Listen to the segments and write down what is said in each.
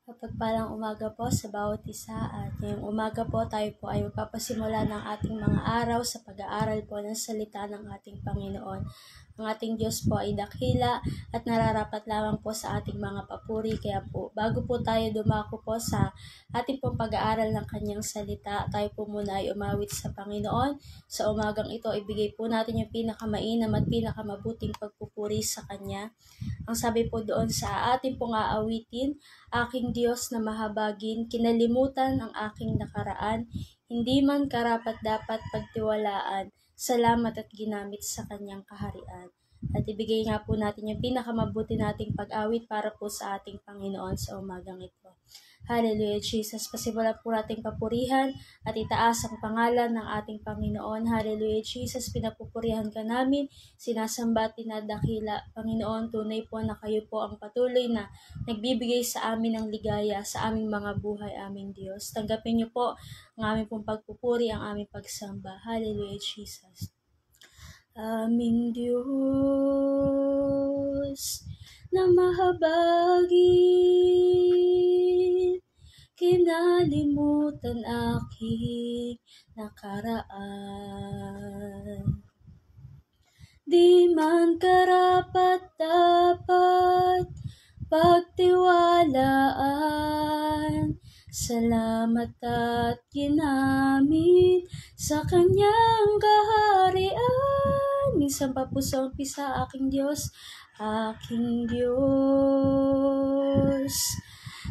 Mapagpalang umaga po sa bawat isa at ngayong umaga po tayo po ay magpapasimula ng ating mga araw sa pag-aaral po ng salita ng ating Panginoon. Ang ating Diyos po ay dakila at nararapat lamang po sa ating mga papuri. Kaya po, bago po tayo dumako po sa ating pong pag-aaral ng kanyang salita, tayo po muna ay umawit sa Panginoon. Sa umagang ito, ibigay po natin yung pinakamainam at pinakamabuting pagpupuri sa kanya. Ang sabi po doon sa ating pong aawitin, aking Diyos na mahabagin, kinalimutan ang aking nakaraan, hindi man karapat-dapat pagtiwalaan, salamat at ginamit sa kanyang kaharian. At ibigay nga po natin yung pinakamabuti nating pag-awit para po sa ating Panginoon sa umagang ito. Hallelujah, Jesus. Pasimulan po nating papurihan at itaas ang pangalan ng ating Panginoon. Hallelujah, Jesus. Pinapupurihan ka namin, sinasamba at tinadakila. Panginoon, tunay po na kayo po ang patuloy na nagbibigay sa amin ng ligaya sa aming mga buhay, aming Diyos. Tanggapin niyo po ang aming pong pagpupuri, ang aming pagsamba. Hallelujah, Jesus. Aming Diyos na mahabagin, kinalimutan aking nakaraan. Di man karapat-dapat pagtiwalaan, salamat at ginamit sa kanyang kaharian. Minsan pa po sa umpisa, aking Diyos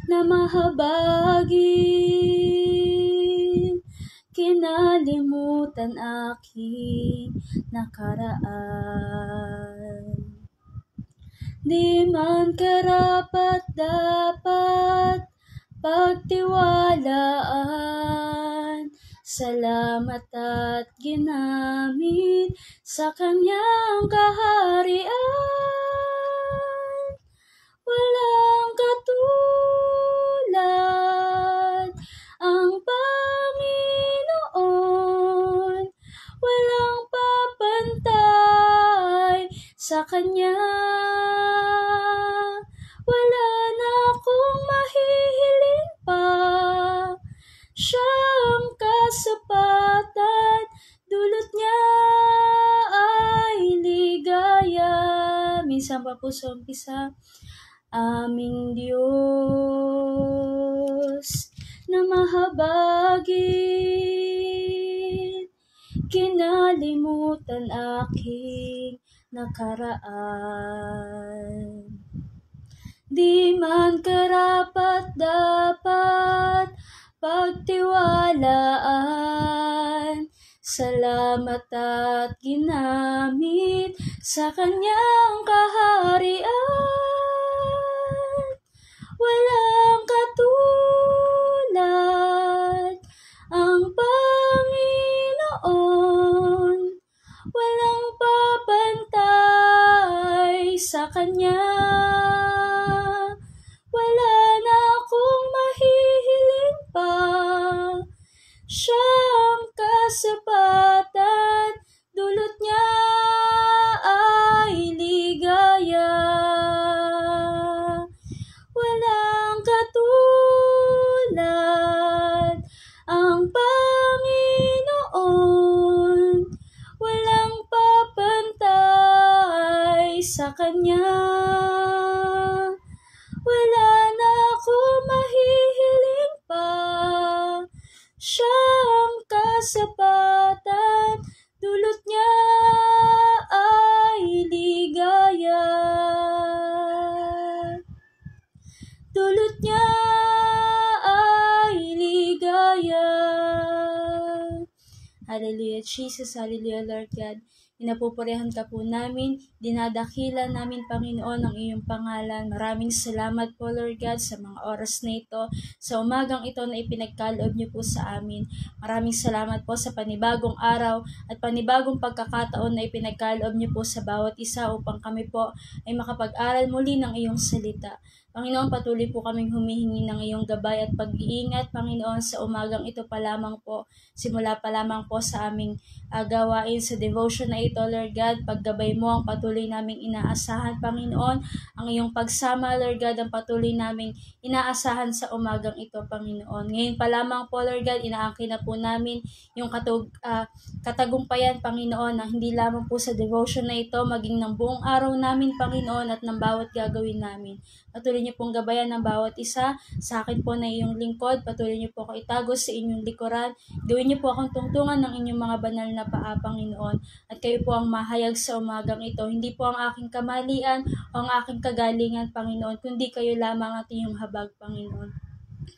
na mahabagin, kinalimutan aking nakaraan. Di man karapat-dapat pagtiwalaan, salamat at ginamit sa kanyang kaharian. Walang katulad ang Panginoon, walang papantay sa kanya. Wala na akong mahihiling pa, siyang kasapatan, dulot niya ay ligaya. Minsan pa po sa umpisa, aming Diyos na mahabagin, kinalimutan aking nakaraan. Di man karapat-dapat pagtiwalaan, salamat at ginamit sa kanyang kaharian. Walang katulad ang Panginoon, walang papantay sa kanya. Wala na akong mahihiling pa, siyang kasapatan, dulot niya ay ligaya. Walang katulad ang Panginoon, walang papantay sa kanya. Wala na akong mahihiling pa, siyang kasapatan, dulot niya ay ligaya. Dulot niya ay ligaya. Hallelujah, Jesus. Hallelujah, Lord God. Pinapupurihan ka po namin, dinadakila namin, Panginoon, ang iyong pangalan. Maraming salamat po, Lord God, sa mga oras na ito, sa umagang ito na ipinagkaloob niyo po sa amin. Maraming salamat po sa panibagong araw at panibagong pagkakataon na ipinagkaloob niyo po sa bawat isa upang kami po ay makapag-aral muli ng iyong salita. Panginoon, patuloy po kaming humihingi ng iyong gabay at pag-iingat, Panginoon, sa umagang ito pa lamang po, simula pa lamang po sa aming gawain sa devotion na ito, Lord God, paggabay mo ang patuloy naming inaasahan, Panginoon, ang iyong pagsama, Lord God, ang patuloy naming inaasahan sa umagang ito, Panginoon. Ngayon pa lamang po, Lord God, inaangkin na po namin yung katagumpayan, Panginoon, na hindi lamang po sa devotion na ito, maging ng buong araw namin, Panginoon, at ng bawat gagawin namin. Patuloy niyo pong gabayan ng bawat isa. Sa akin po na iyong lingkod, patuloy niyo po ako itagos sa inyong likuran. Gawin niyo po akong tungtungan ng inyong mga banal na paa, Panginoon. At kayo po ang mahayag sa umagang ito. Hindi po ang aking kamalian o ang aking kagalingan, Panginoon, kundi kayo lamang at inyong habag, Panginoon.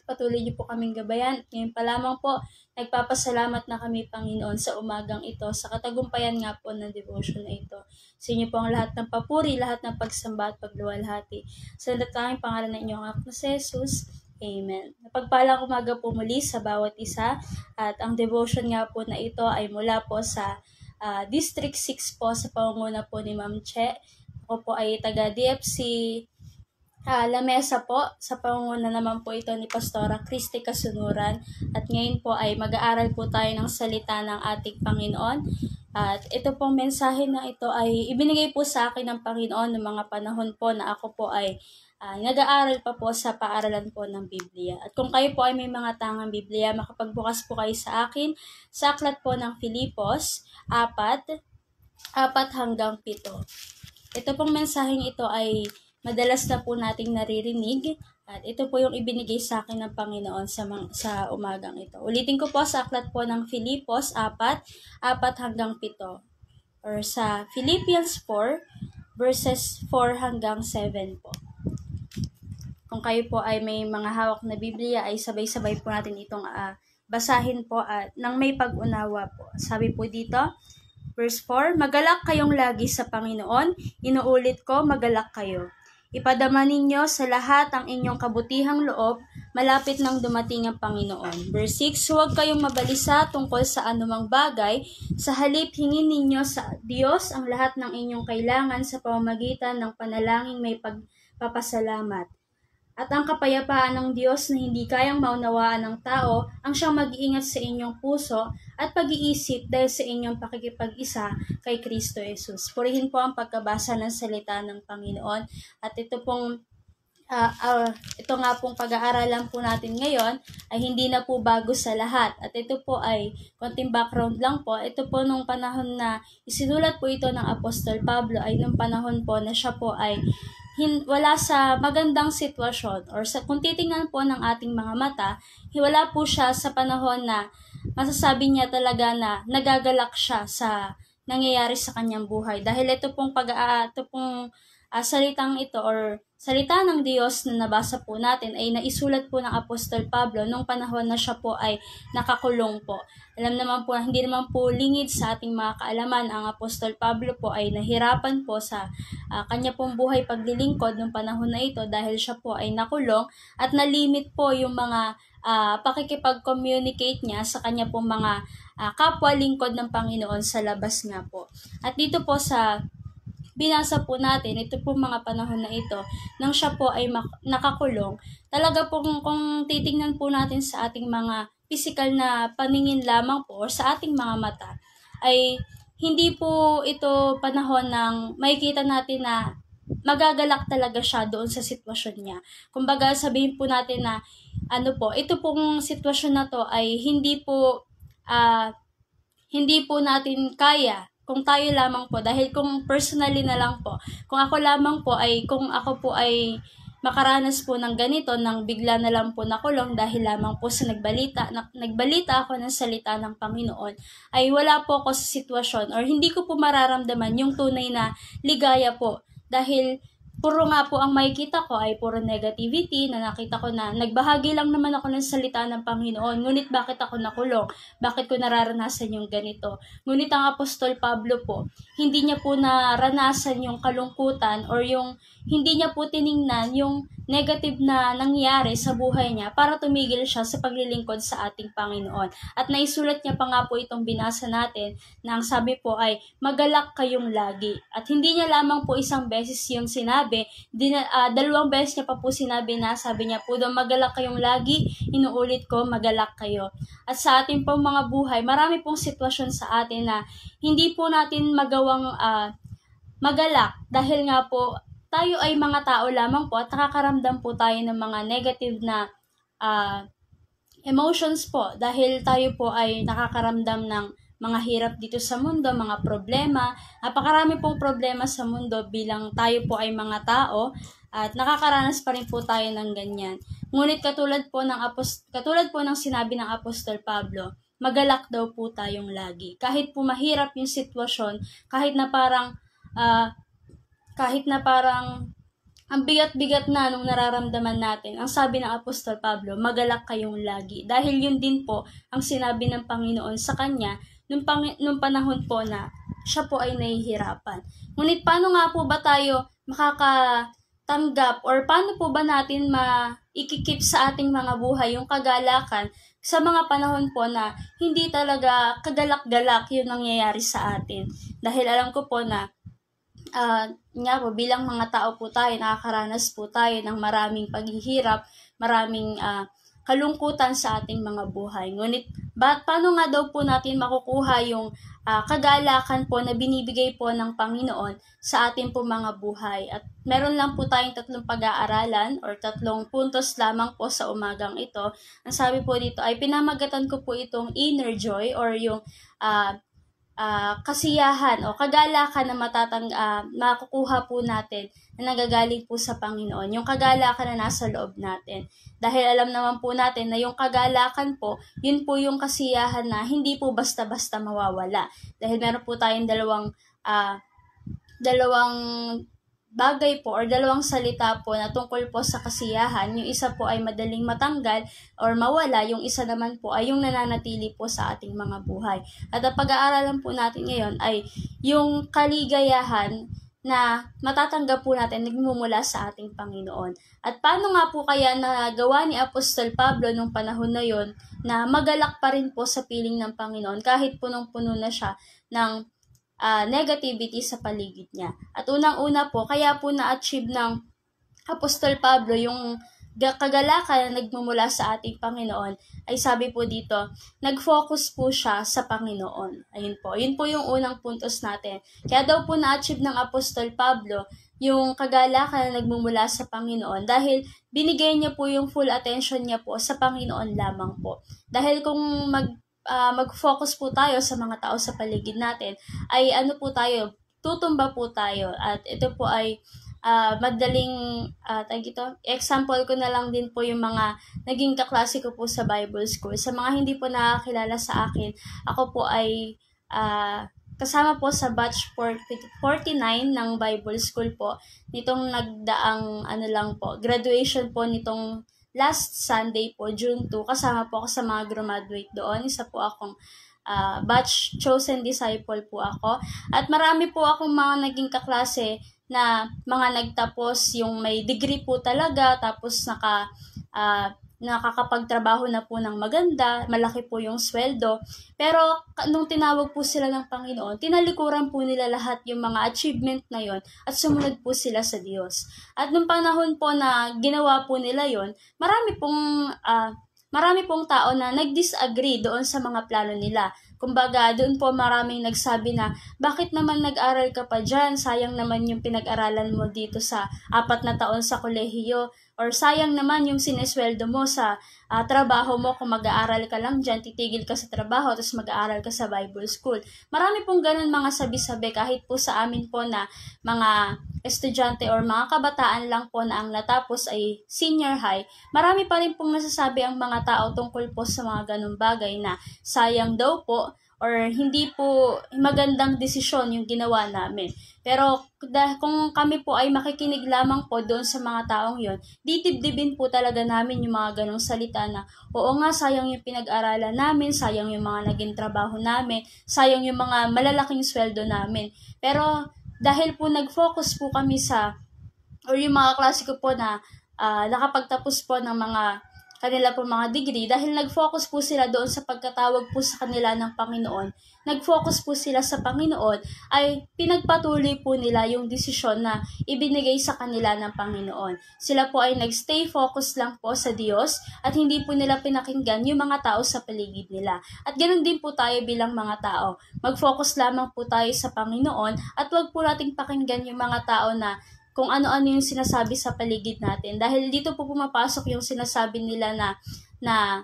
Patuloy niyo po kaming gabayan. Ngayon pa lamang po, nagpapasalamat na kami, Panginoon, sa umagang ito, sa katagumpayan nga po ng devotion na ito. Sa inyo po ang lahat ng papuri, lahat ng pagsamba at pagluwalhati. Sa natatanging pangalan ng inyong anak na si Jesus. Amen. Napagpalang umaga po muli sa bawat isa at ang devotion nga po na ito ay mula po sa District 6 po sa pangunguna po ni Ma'am Che. Ako po ay taga DFC Lamesa po. Sa pangunguna naman po ito ni Pastora Christy Kasunuran at ngayon po ay mag-aaral po tayo ng salita ng ating Panginoon. At ito pong mensahe na ito ay ibinigay po sa akin ng Panginoon noong mga panahon po na ako po ay nag-aaral pa po sa paaralan po ng Biblia. At kung kayo po ay may mga tangang Biblia, makapagbukas po kayo sa akin sa aklat po ng Filipos 4:4-7. Ito pong mensaheng ito ay madalas na po nating naririnig at ito po yung ibinigay sa akin ng Panginoon sa umagang ito. Ulitin ko po sa aklat po ng Filipos 4:4-7 or sa Philippians 4:4-7 po. Kung kayo po ay may mga hawak na Biblia ay sabay-sabay po natin itong basahin po at nang may pag-unawa po. Sabi po dito, verse 4, magalak kayong lagi sa Panginoon, inuulit ko, magalak kayo. Ipadama ninyo sa lahat ang inyong kabutihang loob, malapit nang dumating ang Panginoon. Verse 6, huwag kayong mabalisa tungkol sa anumang bagay, sa halip hingin ninyo sa Diyos ang lahat ng inyong kailangan sa pamamagitan ng panalangin may pagpapasalamat. At ang kapayapaan ng Diyos na hindi kayang maunawaan ng tao ang siyang mag-iingat sa inyong puso at pag-iisip dahil sa inyong pakikipag-isa kay Kristo Jesus. Purihin po ang pagkabasa ng salita ng Panginoon. At ito nga pong pag-aaralan po natin ngayon ay hindi na po bago sa lahat. At ito po ay konting background lang po. Ito po nung panahon na isinulat po ito ng Apostol Pablo ay nung panahon po na siya po ay wala sa magandang sitwasyon or kung titingnan po ng ating mga mata, wala po siya sa panahon na masasabi niya talaga na nagagalak siya sa nangyayari sa kanyang buhay. Dahil ito pong salitang ito or salita ng Diyos na nabasa po natin ay naisulat po ng Apostol Pablo nung panahon na siya po ay nakakulong po. Alam naman po, hindi naman po lingid sa ating mga kaalaman, ang Apostol Pablo po ay nahirapan po sa kanya pong buhay paglilingkod nung panahon na ito dahil siya po ay nakulong at nalimit po yung mga pakikipag-communicate niya sa kanya pong mga kapwa-lingkod ng Panginoon sa labas nga po. At dito po sa binasa po natin, ito po mga panahon na ito, nang siya po ay nakakulong, talaga po kung titingnan po natin sa ating mga physical na paningin lamang po or sa ating mga mata, ay hindi po ito panahon ng makikita natin na magagalak talaga siya doon sa sitwasyon niya. Kumbaga sabihin po natin na ito pong sitwasyon na to ay hindi po natin kaya kung tayo lamang po, dahil kung personally na lang po, kung ako lamang po kung ako po ay makaranas po ng ganito, nang bigla na lang po nakulong dahil lamang po sa nagbalita ako ng salita ng Panginoon, ay wala po ako sa sitwasyon or hindi ko po mararamdaman yung tunay na ligaya po. Dahil puro nga po ang makikita ko ay puro negativity na nakita ko na nagbahagi lang naman ako ng salita ng Panginoon. Ngunit bakit ako nakulong? Bakit ko nararanasan yung ganito? Ngunit ang Apostol Pablo po, hindi niya po naranasan yung kalungkutan or yung hindi niya po tiningnan yung negative na nangyari sa buhay niya para tumigil siya sa paglilingkod sa ating Panginoon. At naisulat niya pa nga po itong binasa natin na ang sabi po ay magalak kayong lagi. At hindi niya lamang po isang beses yung sinabi, dalawang beses niya pa po sinabi na sabi niya po doon magalak kayong lagi, inuulit ko magalak kayo. At sa ating pong mga buhay, marami pong sitwasyon sa atin na hindi po natin magawang magalak dahil nga po tayo ay mga tao lamang po at nakakaramdam po tayo ng mga negative na emotions po dahil tayo po ay nakakaramdam ng mga hirap dito sa mundo, mga problema. Napakarami pong problema sa mundo bilang tayo po ay mga tao at nakakaranas pa rin po tayo ng ganyan. Ngunit katulad po ng sinabi ng Apostol Pablo, magalak daw po tayong lagi. Kahit po mahirap yung sitwasyon, kahit na parang ang bigat-bigat na nung nararamdaman natin, ang sabi ng Apostol Pablo, magalak kayong lagi. Dahil yun din po ang sinabi ng Panginoon sa kanya nung panahon po na siya po ay nahihirapan. Ngunit paano nga po ba tayo makakatanggap or paano po ba natin maikikip sa ating mga buhay yung kagalakan sa mga panahon po na hindi talaga kagalak-galak yung nangyayari sa atin? Dahil alam ko po na nga po, bilang mga tao po tayo, nakakaranas po tayo ng maraming paghihirap, maraming kalungkutan sa ating mga buhay. Ngunit, paano nga daw po natin makukuha yung kagalakan po na binibigay po ng Panginoon sa ating po mga buhay? At meron lang po tayong 3 pag-aaralan or 3 puntos lamang po sa umagang ito. Ang sabi po dito ay pinamagatan ko po itong inner joy or yung kasiyahan o kagalakan na makukuha po natin na nagagaling po sa Panginoon. Yung kagalakan na nasa loob natin. Dahil alam naman po natin na yung kagalakan po, yun po yung kasiyahan na hindi po basta-basta mawawala. Dahil meron po tayong dalawang bagay po or 2 salita po na tungkol po sa kasiyahan. Yung isa po ay madaling matanggal or mawala, yung isa naman po ay yung nananatili po sa ating mga buhay. At ang pag-aaralan po natin ngayon ay yung kaligayahan na matatanggap po natin nagmumula sa ating Panginoon. At paano nga po kaya nagawa ni Apostol Pablo nung panahon na yon na magalak pa rin po sa piling ng Panginoon kahit punong-puno na siya ng negativity sa paligid niya. At unang-una po, kaya po na-achieve ng Apostol Pablo yung kagalakan na nagmumula sa ating Panginoon ay sabi po dito, nag-focus po siya sa Panginoon. Ayun po, yun po yung unang puntos natin. Kaya daw po na-achieve ng Apostol Pablo yung kagalakan na nagmumula sa Panginoon dahil binigay niya po yung full attention niya po sa Panginoon lamang po. Dahil kung mag-focus po tayo sa mga tao sa paligid natin, ay tutumba po tayo. At ito po ay madaling, example ko na lang din po yung mga naging kaklase ko po sa Bible School. Sa mga hindi po nakakilala sa akin, ako po ay kasama po sa batch 49 ng Bible School po. Nitong nagdaang graduation po nitong last Sunday po, June 2, kasama po ako sa mga graduate doon. Isa po akong batch chosen disciple po ako. At marami po akong mga naging kaklase na mga nagtapos yung may degree po talaga, tapos nakakapagtrabaho na po ng maganda, malaki po yung sweldo. Pero nung tinawag po sila ng Panginoon, tinalikuran po nila lahat yung mga achievement na yon at sumunod po sila sa Diyos. At nung panahon po na ginawa po nila yon, marami pong tao na nag-disagree doon sa mga plano nila. Kumbaga, doon po maraming nagsabi na, bakit naman nag-aral ka pa dyan? Sayang naman yung pinag-aralan mo dito sa 4 na taon sa kolehiyo. Or sayang naman yung sinesweldo mo sa trabaho mo kung mag-aaral ka lang dyan, titigil ka sa trabaho, tapos mag-aaral ka sa Bible School. Marami pong ganun mga sabi-sabi kahit po sa amin po na mga estudyante or mga kabataan lang po na ang natapos ay senior high. Marami pa rin pong nasasabi ang mga tao tungkol po sa mga ganung bagay na sayang daw po or hindi po magandang desisyon yung ginawa namin. Pero kung kami po ay makikinig lamang po doon sa mga taong yon, ditibdibin po talaga namin yung mga ganong salita na, oo nga, sayang yung pinag-aralan namin, sayang yung mga naging trabaho namin, sayang yung mga malalaking sweldo namin. Pero dahil po nag-focus po kami sa or yung mga klase ko po na nakapagtapos po ng mga kanila po mga degree, dahil nag-focus po sila doon sa pagkatawag po sa kanila ng Panginoon, nag-focus po sila sa Panginoon, ay pinagpatuloy po nila yung desisyon na ibinigay sa kanila ng Panginoon. Sila po ay nag-stay focus lang po sa Diyos at hindi po nila pinakinggan yung mga tao sa paligid nila. At ganoon din po tayo bilang mga tao. Mag-focus lamang po tayo sa Panginoon at wag po nating pakinggan yung mga tao na kung ano-ano yung sinasabi sa paligid natin. Dahil dito po pumapasok yung sinasabi nila na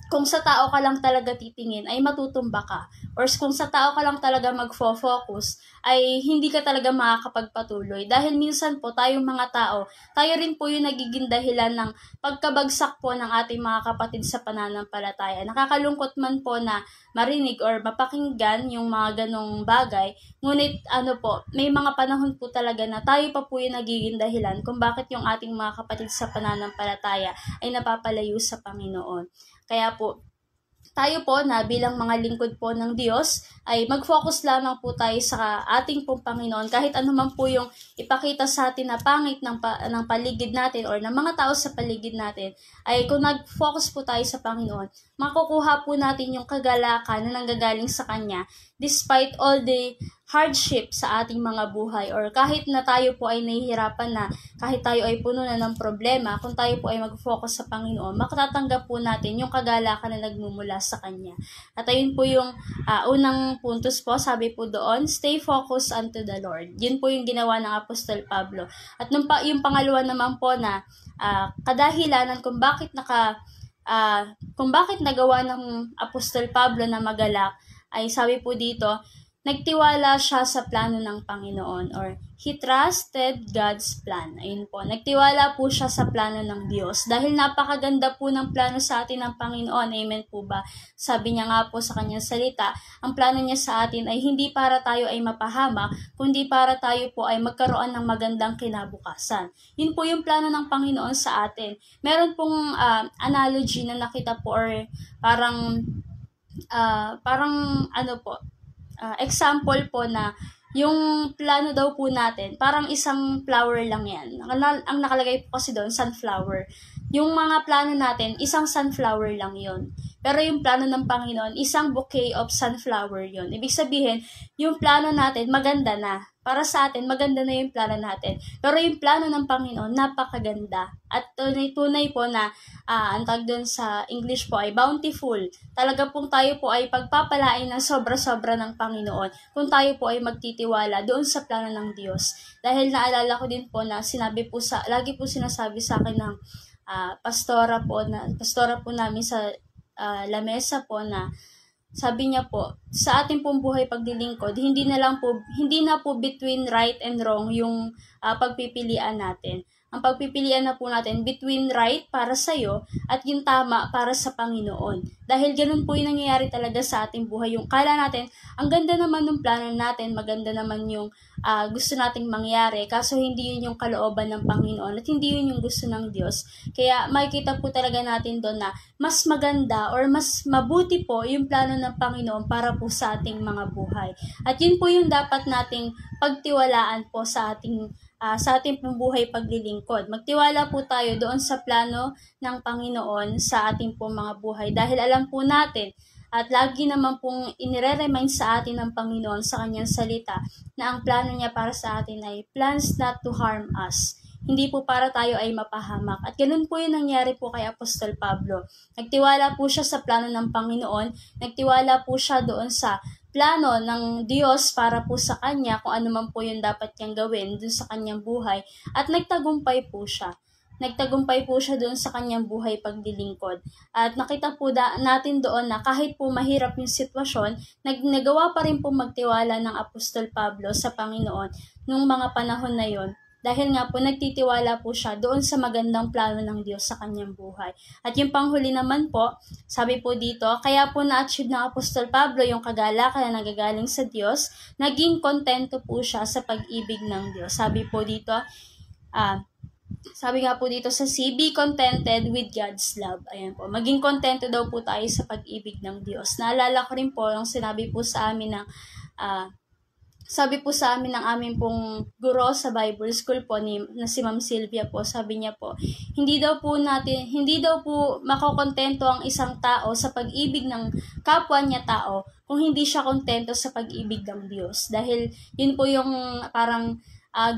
kung sa tao ka lang talaga titingin, ay matutumba ka. Or kung sa tao ka lang talaga magfo-focus, ay hindi ka talaga makakapagpatuloy. Dahil minsan po, tayong mga tao, tayo rin po yung nagiging dahilan ng pagkabagsak po ng ating mga kapatid sa pananampalataya. Nakakalungkot man po na marinig or mapakinggan yung mga ganong bagay, ngunit may mga panahon po talaga na tayo pa po yung nagiging dahilan kung bakit yung ating mga kapatid sa pananampalataya ay napapalayo sa Panginoon. Kaya po, tayo po na bilang mga lingkod po ng Diyos ay mag-focus lamang po tayo sa ating pong Panginoon kahit anuman po yung ipakita sa atin na pangit ng paligid natin or ng mga tao sa paligid natin, ay kung nag-focus po tayo sa Panginoon, makukuha po natin yung kagalakan na nanggagaling sa Kanya despite all the hardship sa ating mga buhay, or kahit na tayo po ay nahihirapan na, kahit tayo ay puno na ng problema, kung tayo po ay mag-focus sa Panginoon, makatatanggap po natin yung kagalakan na nagmumula sa Kanya. At ayun po yung unang puntos po, sabi po doon, stay focused unto the Lord. Yun po yung ginawa ng Apostol Pablo. At yung pangalawa naman po na kadahilanan kung bakit nagawa ng Apostol Pablo na magalak, ay sabi po dito, nagtiwala siya sa plano ng Panginoon, or he trusted God's plan. Ayun po, nagtiwala po siya sa plano ng Diyos dahil napakaganda po ng plano sa atin ng Panginoon. Amen po ba? Sabi niya nga po sa kanyang salita, ang plano niya sa atin ay hindi para tayo ay mapahamak, kundi para tayo po ay magkaroon ng magandang kinabukasan. Yun po yung plano ng Panginoon sa atin. Meron pong analogy na nakita po, or example po na yung plano daw po natin, parang isang flower lang yan. Ang nakalagay po kasi doon, sunflower. Yung mga plano natin, isang sunflower lang yon. Pero yung plano ng Panginoon, isang bouquet of sunflower yon. Ibig sabihin, yung plano natin, maganda na. Para sa atin, maganda na yung plano natin. Pero yung plano ng Panginoon, napakaganda. At tunay po na, ang tawag doon sa English po ay bountiful. Talaga pong tayo po ay pagpapalain ng sobra-sobra ng Panginoon kung tayo po ay magtitiwala doon sa plano ng Diyos. Dahil naalala ko din po na lagi po sinasabi sa akin ng pastora po namin sa lamesa po, na sabi niya po, sa ating pong buhay paglilingkod, hindi na po between right and wrong yung pagpipilian natin. Ang pagpipilian na po natin between right para sa'yo at yung tama para sa Panginoon. Dahil ganun po yung nangyayari talaga sa ating buhay. Yung kala natin, ang ganda naman ng plano natin, maganda naman yung gusto nating mangyari, kaso hindi yun yung kalooban ng Panginoon at hindi yun yung gusto ng Diyos. Kaya makikita po talaga natin doon na mas maganda or mas mabuti po yung plano ng Panginoon para po sa ating mga buhay. At yun po yung dapat nating pagtiwalaan po sa ating pong buhay paglilingkod. Magtiwala po tayo doon sa plano ng Panginoon sa ating pong mga buhay. Dahil alam po natin at lagi naman pong inire-remind sa atin ng Panginoon sa kanyang salita na ang plano niya para sa atin ay plans not to harm us. Hindi po para tayo ay mapahamak. At ganun po yung nangyari po kay Apostol Pablo. Nagtiwala po siya sa plano ng Panginoon. Nagtiwala po siya doon sa plano ng Diyos para po sa kanya, kung ano man po yung dapat niyang gawin dun sa kanyang buhay, at nagtagumpay po siya. Nagtagumpay po siya doon sa kanyang buhay paglilingkod. At nakita po natin doon na kahit po mahirap yung sitwasyon, nagawa pa rin po magtiwala ng Apostol Pablo sa Panginoon nung mga panahon na yon. Dahil nga po nagtitiwala po siya doon sa magandang plano ng Diyos sa kanyang buhay. At yung panghuli naman po, sabi po dito, kaya po na-achieve ng Apostol Pablo yung kagalakan na nagagaling sa Diyos, naging kontento po siya sa pag-ibig ng Diyos. Sabi nga po dito sa be contented with God's love. Ayan po, maging kontento daw po tayo sa pag-ibig ng Diyos. Naalala ko rin po yung sinabi po sa amin ng sabi po sa amin ng aming pong guro sa Bible School po na si Ma'am Sylvia po, sabi niya po, hindi daw po makokontento ang isang tao sa pag-ibig ng kapwa niya tao kung hindi siya kontento sa pag-ibig ng Diyos. Dahil yun po yung parang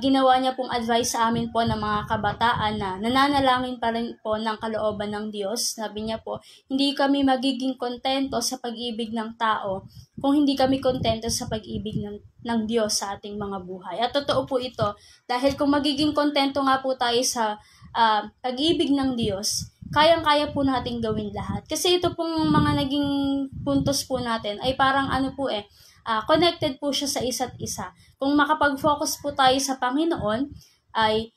ginawa niya pong advice sa amin po ng mga kabataan na nananalangin pa rin po ng kalooban ng Diyos. Sabi niya po, hindi kami magiging kontento sa pag-ibig ng tao kung hindi kami kontento sa pag-ibig ng Diyos sa ating mga buhay. At totoo po ito, dahil kung magiging kontento nga po tayo sa pag-ibig ng Diyos, kayang-kaya po nating gawin lahat. Kasi ito pong mga naging puntos po natin ay parang connected po siya sa isa't isa. Kung makapag-focus po tayo sa Panginoon, ay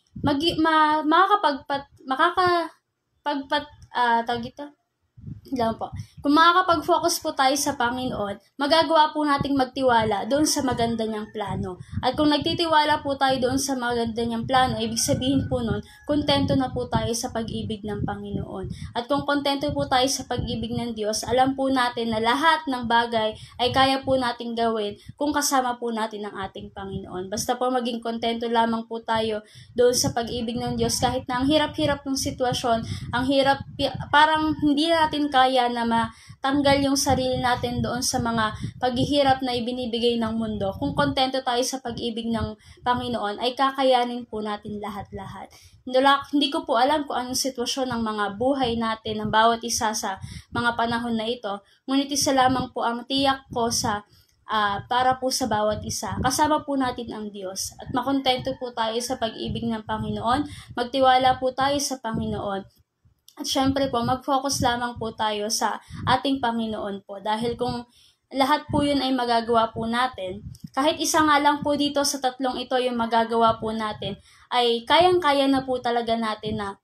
kung makakapag-focus po tayo sa Panginoon, magagawa po nating magtiwala doon sa maganda niyang plano. At kung nagtitiwala po tayo doon sa maganda niyang plano, ibig sabihin po nun, kontento na po tayo sa pag-ibig ng Panginoon. At kung kontento po tayo sa pag-ibig ng Diyos, alam po natin na lahat ng bagay ay kaya po nating gawin kung kasama po natin ang ating Panginoon. Basta po maging kontento lamang po tayo doon sa pag-ibig ng Diyos, kahit na ang hirap-hirap ng sitwasyon, ang hirap, parang hindi natin kaya na matanggal yung sarili natin doon sa mga paghihirap na ibinibigay ng mundo. Kung kontento tayo sa pag-ibig ng Panginoon, ay kakayanin po natin lahat-lahat. Hindi ko po alam kung anong sitwasyon ng mga buhay natin, ng bawat isa sa mga panahon na ito. Ngunit isa lamang po ang tiyak ko para po sa bawat isa. Kasama po natin ang Diyos. At makontento po tayo sa pag-ibig ng Panginoon. Magtiwala po tayo sa Panginoon. At syempre po, mag-focus lamang po tayo sa ating Panginoon po. Dahil kung lahat po yun ay magagawa po natin, kahit isa nga lang po dito sa tatlong ito yung magagawa po natin, ay kayang-kaya na po talaga natin na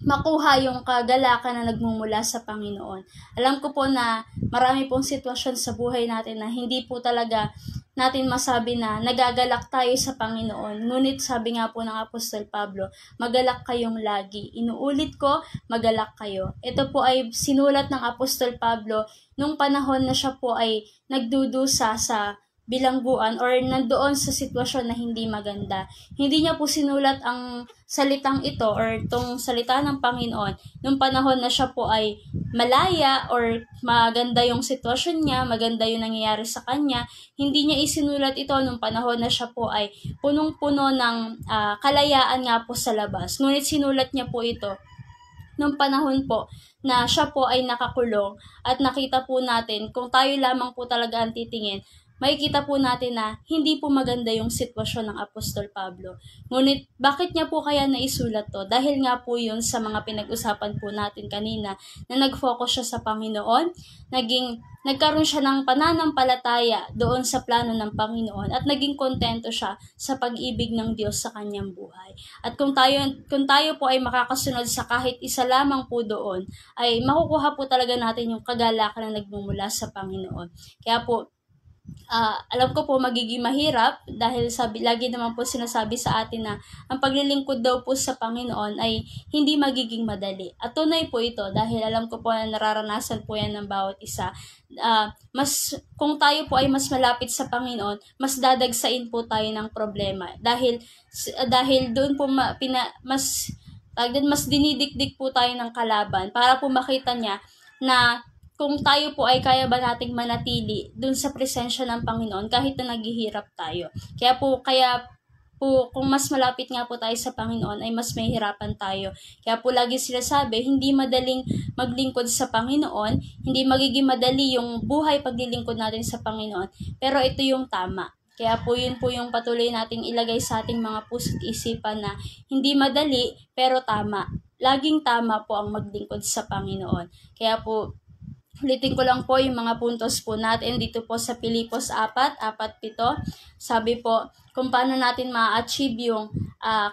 makuha yung kagalakan na nagmumula sa Panginoon. Alam ko po na marami pong sitwasyon sa buhay natin na hindi po talaga natin masabi na nagagalak tayo sa Panginoon. Ngunit sabi nga po ng Apostol Pablo, magalak kayong lagi. Inuulit ko, magalak kayo. Ito po ay sinulat ng Apostol Pablo nung panahon na siya po ay nagdudusa sa bilangguan or nandoon sa sitwasyon na hindi maganda. Hindi niya po sinulat ang salitang ito or itong salita ng Panginoon nung panahon na siya po ay malaya or maganda yung sitwasyon niya, maganda yung nangyayari sa kanya. Hindi niya isinulat ito nung panahon na siya po ay punong-puno ng kalayaan nga po sa labas. Ngunit sinulat niya po ito nung panahon po na siya po ay nakakulong at nakita po natin kung tayo lamang po talaga ang titingin, makikita po natin na hindi po maganda yung sitwasyon ng Apostol Pablo. Ngunit, bakit niya po kaya naisulat to? Dahil nga po yun sa mga pinag-usapan po natin kanina na nag-focus siya sa Panginoon, nagkaroon siya ng pananampalataya doon sa plano ng Panginoon at naging kontento siya sa pag-ibig ng Diyos sa kanyang buhay. At kung tayo po ay makakasunod sa kahit isa lamang po doon, ay makukuha po talaga natin yung kagalakan na nagmumula sa Panginoon. Kaya po, alam ko po magiging mahirap dahil lagi naman po sinasabi sa atin na ang paglilingkod daw po sa Panginoon ay hindi magiging madali. At tunay po ito dahil alam ko po na nararanasan po yan ng bawat isa. Kung tayo po ay mas malapit sa Panginoon, mas dadagsain po tayo ng problema. Dahil doon po mas dinidikdik po tayo ng kalaban para po makita niya na kung tayo po ay kaya ba nating manatili dun sa presensya ng Panginoon kahit na naghihirap tayo. Kaya po kung mas malapit nga po tayo sa Panginoon ay mas mahihirapan tayo. Kaya po lagi sinasabi, hindi madaling maglingkod sa Panginoon, hindi magiging madali yung buhay paglilingkod natin sa Panginoon, pero ito yung tama. Kaya po yun po yung patuloy nating ilagay sa ating mga puso't isipan na hindi madali pero tama. Laging tama po ang maglingkod sa Panginoon. Kaya po, ulitin ko lang po yung mga puntos po natin dito po sa Pilipos 4:7. Sabi po, kung paano natin ma-achieve yung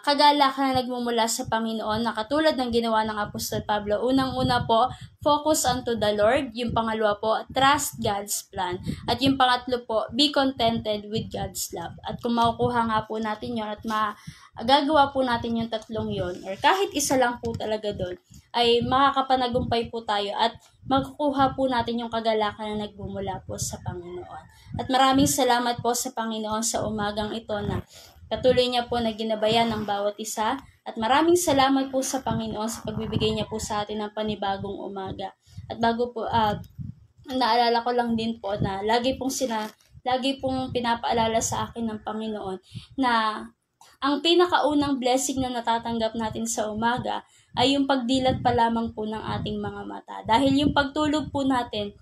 kagalakan na nagmumula sa Panginoon na katulad ng ginawa ng Apostol Pablo. Unang-una po, focus unto the Lord. Yung pangalawa po, trust God's plan. At yung pangatlo po, be contented with God's love. At kung makukuha nga po natin yun at magagawa po natin yung tatlong yon or kahit isa lang po talaga doon, ay makakapanagumpay po tayo at makukuha po natin yung kagalakan na nagbumula po sa Panginoon. At maraming salamat po sa Panginoon sa umagang ito na patuloy niya po na ginabayan ng bawat isa. At maraming salamat po sa Panginoon sa pagbibigay niya po sa atin ng panibagong umaga. At bago po, naalala ko lang din po na lagi pong pinapaalala sa akin ng Panginoon na ang pinakaunang blessing na natatanggap natin sa umaga ay yung pagdilat pa lamang po ng ating mga mata. Dahil yung pagtulog po natin,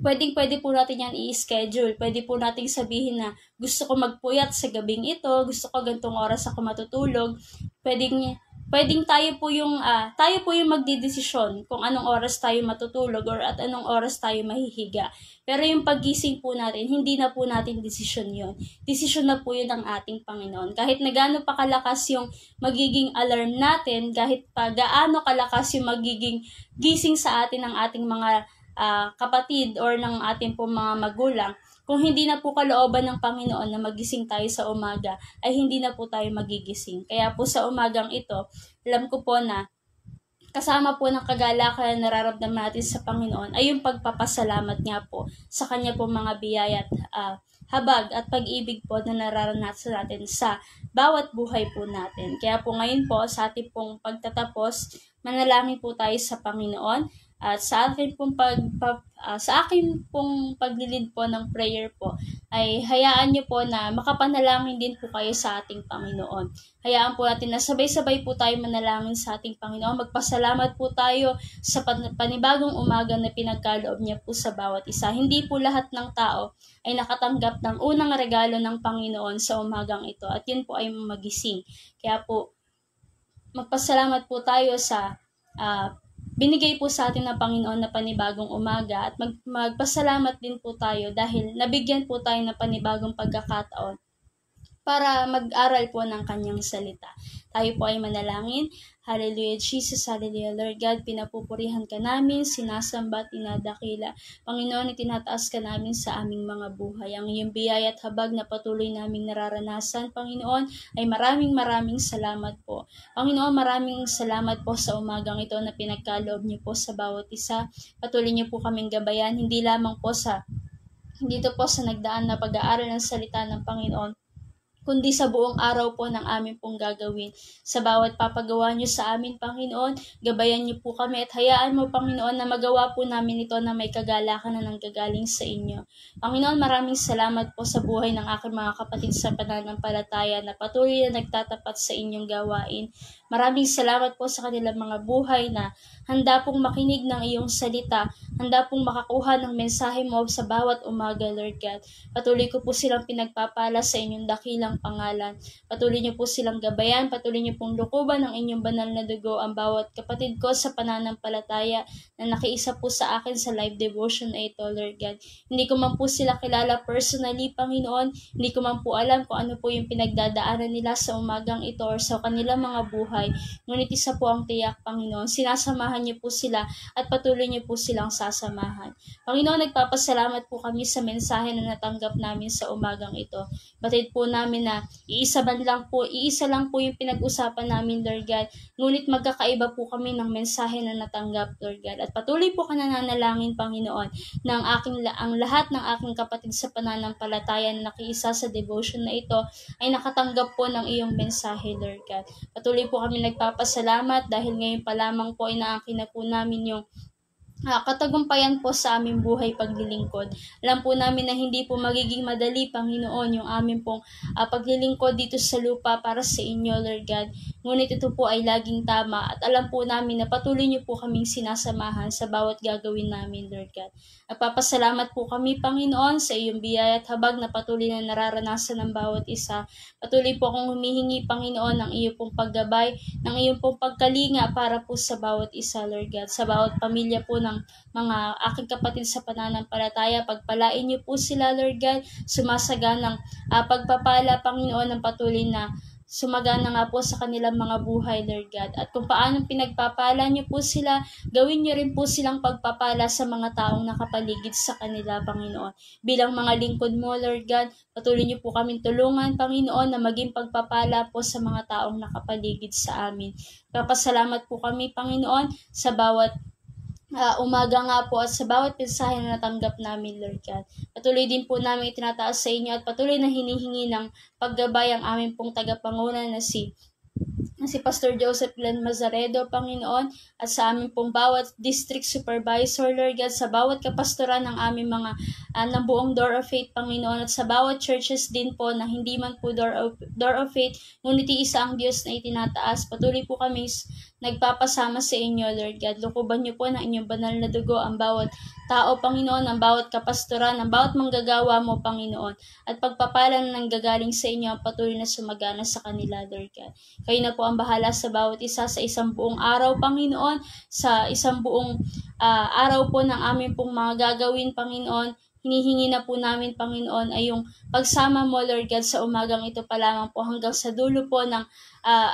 pwede po natin yan i-schedule. Pwede po nating sabihin na gusto ko magpuyat sa gabing ito, gusto ko gantong oras ako matutulog. Pwedeng tayo po yung magdidesisyon kung anong oras tayo matutulog or at anong oras tayo mahihiga. Pero yung paggising po natin, hindi na po natin desisyon yun. Desisyon na po yun ng ating Panginoon. Kahit na gaano pa kalakas yung magiging alarm natin, kahit pa gaano kalakas yung magiging gising sa atin ng ating mga kapatid or ng ating po mga magulang, kung hindi na po kalooban ng Panginoon na magising tayo sa umaga, ay hindi na po tayo magigising. Kaya po sa umagang ito, alam ko po na kasama po ng kagalakan na nararamdaman natin sa Panginoon ay yung pagpapasalamat nga po sa Kanya po mga biyaya at habag at pag-ibig po na nararanasan natin sa bawat buhay po natin. Kaya po ngayon po sa ating pong pagtatapos, manalangin po tayo sa Panginoon. At sa akin pong paglilid po ng prayer po ay hayaan niyo po na makapanalangin din po kayo sa ating Panginoon. Hayaan po natin na sabay-sabay po tayo manalangin sa ating Panginoon. Magpasalamat po tayo sa panibagong umaga na pinagkaloob niya po sa bawat isa. Hindi po lahat ng tao ay nakatanggap ng unang regalo ng Panginoon sa umagang ito at yun po ay magising. Kaya po magpasalamat po tayo sa binigay po sa atin ng Panginoon na panibagong umaga at magpasalamat din po tayo dahil nabigyan po tayo ng panibagong pagkakataon para mag-aral po ng kanyang salita. Tayo po ay manalangin. Hallelujah, Jesus, hallelujah, Lord God, pinapupurihan ka namin, sinasamba at inadakila. Panginoon, itinataas ka namin sa aming mga buhay. Ang iyong biyaya at habag na patuloy naming nararanasan, Panginoon, ay maraming salamat po. Panginoon, maraming salamat po sa umagang ito na pinagkaloob niyo po sa bawat isa. Patuloy niyo po kaming gabayan, hindi lamang po dito po sa nagdaan na pag-aaral ng salita ng Panginoon, kundi sa buong araw po ng amin pong gagawin. Sa bawat papagawa niyo sa amin, Panginoon, gabayan niyo po kami at hayaan mo, Panginoon, na magawa po namin ito na may kagalakan na nanggagaling sa inyo. Panginoon, maraming salamat po sa buhay ng aking mga kapatid sa pananampalataya na patuloy na nagtatapat sa inyong gawain. Maraming salamat po sa kanilang mga buhay na handa pong makinig ng iyong salita, handa pong makakuha ng mensahe mo sa bawat umaga, Lord God. Patuloy ko po silang pinagpapala sa inyong dakilang pangalan. Patuloy niyo po silang gabayan, patuloy niyo pong lukuban ng inyong banal na dugo ang bawat kapatid ko sa pananampalataya na nakiisa po sa akin sa live devotion na ito, Lord God. Hindi ko man po sila kilala personally, Panginoon. Hindi ko man po alam kung ano po yung pinagdadaanan nila sa umagang ito or sa kanilang mga buhay. Ngunit isa po ang tiyak, Panginoon. Sinasamahan niyo po sila at patuloy niyo po silang sasamahan. Panginoon, nagpapasalamat po kami sa mensahe na natanggap namin sa umagang ito. Batid po namin na iisa lang po yung pinag-usapan namin, Lord God. Ngunit magkakaiba po kami ng mensahe na natanggap, Lord God. At patuloy po ka nananalangin, Panginoon, ng ang lahat ng aking kapatid sa pananampalataya na nakiisa sa devotion na ito ay nakatanggap po ng iyong mensahe, Lord God. Patuloy po kami nagpapasalamat dahil ngayon pa lamang po ay naangkin na po namin yung katagumpayan po sa aming buhay paglilingkod. Alam po namin na hindi po magiging madali, Panginoon, yung aming pong paglilingkod dito sa lupa para sa inyo, Lord God. Ngunit ito po ay laging tama at alam po namin na patuloy niyo po kaming sinasamahan sa bawat gagawin namin, Lord God. Nagpapasalamat po kami, Panginoon, sa iyong biyaya at habag na patuloy na nararanasan ng bawat isa. Patuloy po akong humihingi, Panginoon, ng iyong pong paggabay, ng iyong pong pagkalinga para po sa bawat isa, Lord God. Sa bawat pamilya po ng mga aking kapatid sa pananampalataya, pagpalain niyo po sila, Lord God, sumasaganang pagpapala, Panginoon, ng patuloy na sumagana nga po sa kanilang mga buhay, Lord God. At kung paano pinagpapala niyo po sila, gawin niyo rin po silang pagpapala sa mga taong nakapaligid sa kanila, Panginoon. Bilang mga lingkod mo, Lord God, patuloy niyo po kaming tulungan, Panginoon, na maging pagpapala po sa mga taong nakapaligid sa amin. Papasalamat po kami, Panginoon, sa bawat umaga nga po at sa bawat mensahe na natanggap namin, Lord God. Patuloy din po namin itinataas sa inyo at patuloy na hinihingi ng paggabay ang aming pong tagapanguna na si Pastor Joseph Glenn Mazaredo, Panginoon, at sa aming pong bawat district supervisor, Lord God, sa bawat kapastoran ng aming mga ng buong Door of Faith, Panginoon, at sa bawat churches din po na hindi man po Door of Faith, ngunit isa ang Diyos na itinataas. Patuloy po kami nagpapasama sa inyo, Lord God. Lukuban niyo po ng inyong banal na dugo ang bawat tao, Panginoon, ang bawat kapastoran, ang bawat manggagawa mo, Panginoon, at pagpapala na nanggagaling sa inyo ang patuloy na sumagana sa kanila, Lord God. Kayo na po ang bahala sa bawat isa sa isang buong araw, Panginoon, sa isang buong araw po ng aming pong mga gagawin, Panginoon. Hinihingi na po namin, Panginoon, ay yung pagsama mo, Lord God, sa umagang ito pa lamang po hanggang sa dulo po ng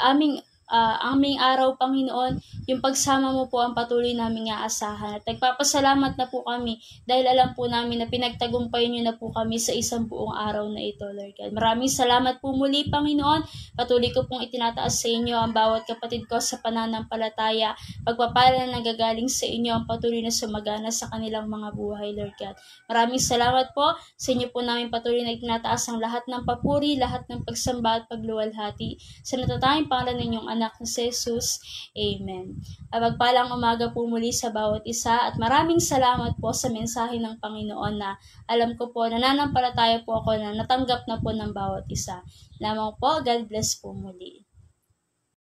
aming araw, Panginoon. Yung pagsama mo po ang patuloy namin aasahan. At nagpapasalamat na po kami dahil alam po namin na pinagtagumpayan niyo na po kami sa isang buong araw na ito, Lord God. Maraming salamat po muli, Panginoon. Patuloy ko pong itinataas sa inyo ang bawat kapatid ko sa pananampalataya. Pagpapala na nagagaling sa inyo ang patuloy na sumagana sa kanilang mga buhay, Lord God. Maraming salamat po. Sa inyo po namin patuloy na itinataas ang lahat ng papuri, lahat ng pagsamba at pagluwalhati. Sa natatanging pangalan ng inyong anak na si Jesus. Amen. Pagpalang umaga po muli sa bawat isa at maraming salamat po sa mensahe ng Panginoon na alam ko po, nananampalataya po ako na natanggap na po ng bawat isa. Lamang po, God bless po muli.